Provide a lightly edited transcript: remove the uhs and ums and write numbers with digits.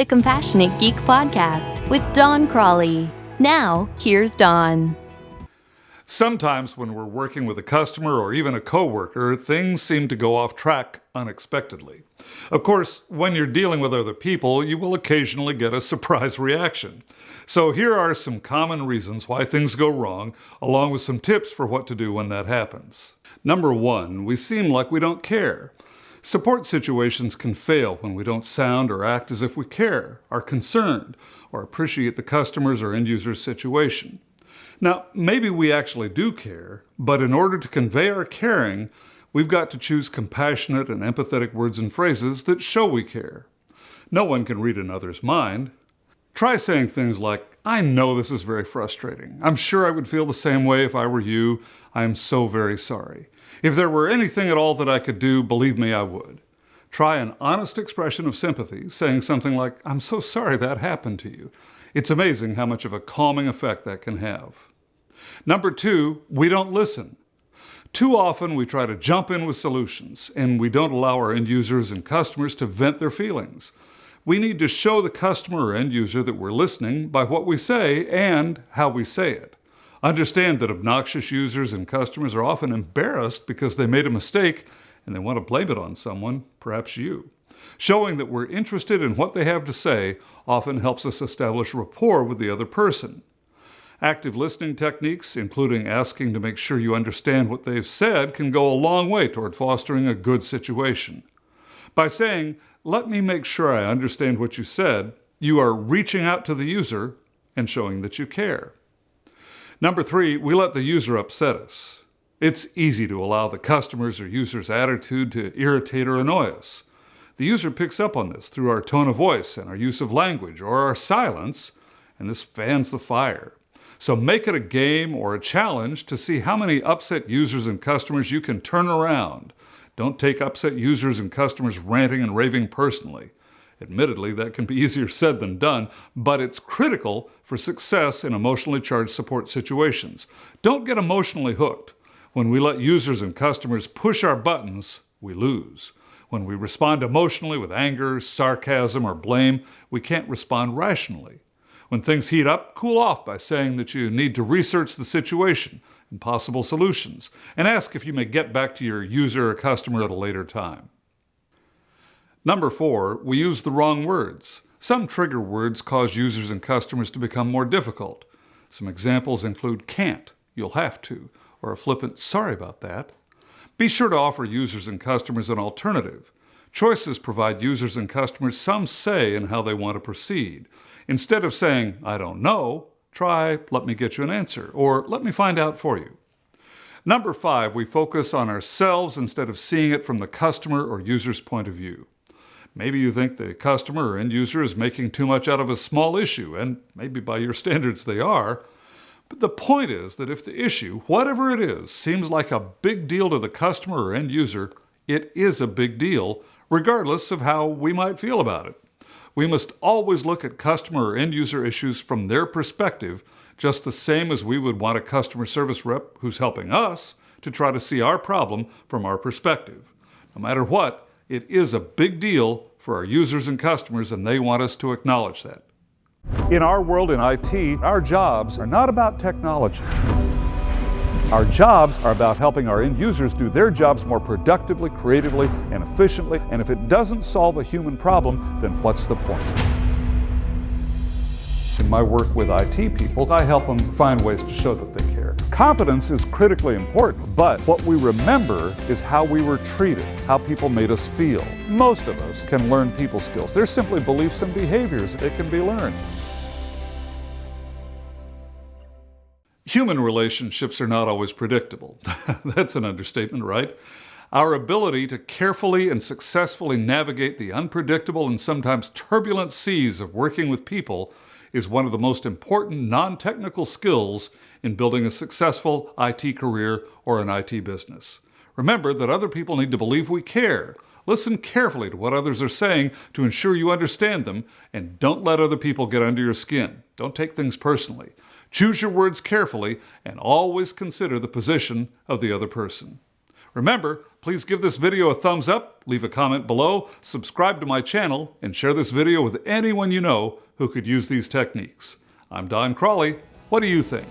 the Compassionate Geek Podcast with Don Crawley. Now, here's Don. Sometimes when we're working with a customer or even a coworker, things seem to go off track unexpectedly. Of course, when you're dealing with other people, you will occasionally get a surprise reaction. So here are some common reasons why things go wrong, along with some tips for what to do when that happens. Number 1, we seem like we don't care. Support situations can fail when we don't sound or act as if we care, are concerned, or appreciate the customer's or end user's situation. Now, maybe we actually do care, but in order to convey our caring, we've got to choose compassionate and empathetic words and phrases that show we care. No one can read another's mind. Try saying things like, "I know this is very frustrating. I'm sure I would feel the same way if I were you. I am so very sorry. If there were anything at all that I could do, believe me, I would." Try an honest expression of sympathy, saying something like, "I'm so sorry that happened to you." It's amazing how much of a calming effect that can have. Number 2, we don't listen. Too often we try to jump in with solutions, and we don't allow our end users and customers to vent their feelings. We need to show the customer or end user that we're listening by what we say and how we say it. Understand that obnoxious users and customers are often embarrassed because they made a mistake and they want to blame it on someone, perhaps you. Showing that we're interested in what they have to say often helps us establish rapport with the other person. Active listening techniques, including asking to make sure you understand what they've said, can go a long way toward fostering a good situation. By saying, "Let me make sure I understand what you said," you are reaching out to the user and showing that you care. Number 3, we let the user upset us. It's easy to allow the customer's or user's attitude to irritate or annoy us. The user picks up on this through our tone of voice and our use of language or our silence, and this fans the fire. So make it a game or a challenge to see how many upset users and customers you can turn around. Don't take upset users and customers ranting and raving personally. Admittedly, that can be easier said than done, but it's critical for success in emotionally charged support situations. Don't get emotionally hooked. When we let users and customers push our buttons, we lose. When we respond emotionally with anger, sarcasm, or blame, we can't respond rationally. When things heat up, cool off by saying that you need to research the situation and possible solutions, and ask if you may get back to your user or customer at a later time. Number 4, we use the wrong words. Some trigger words cause users and customers to become more difficult. Some examples include can't, you'll have to, or a flippant sorry about that. Be sure to offer users and customers an alternative. Choices provide users and customers some say in how they want to proceed. Instead of saying, "I don't know," try, "Let me get you an answer," or "Let me find out for you." Number 5, we focus on ourselves instead of seeing it from the customer or user's point of view. Maybe you think the customer or end user is making too much out of a small issue, and maybe by your standards they are. But the point is that if the issue, whatever it is, seems like a big deal to the customer or end user, it is a big deal, regardless of how we might feel about it. We must always look at customer or end user issues from their perspective, just the same as we would want a customer service rep who's helping us to try to see our problem from our perspective. No matter what, it is a big deal for our users and customers, and they want us to acknowledge that. In our world in IT, our jobs are not about technology. Our jobs are about helping our end users do their jobs more productively, creatively, and efficiently, and if it doesn't solve a human problem, then what's the point? In my work with IT people, I help them find ways to show that they care. Competence is critically important, but what we remember is how we were treated, how people made us feel. Most of us can learn people skills. They're simply beliefs and behaviors that can be learned. Human relationships are not always predictable. That's an understatement, right? Our ability to carefully and successfully navigate the unpredictable and sometimes turbulent seas of working with people is one of the most important non-technical skills in building a successful IT career or an IT business. Remember that other people need to believe we care. Listen carefully to what others are saying to ensure you understand them, and don't let other people get under your skin. Don't take things personally. Choose your words carefully and always consider the position of the other person. Remember, please give this video a thumbs up, leave a comment below, subscribe to my channel, and share this video with anyone you know who could use these techniques. I'm Don Crawley. What do you think?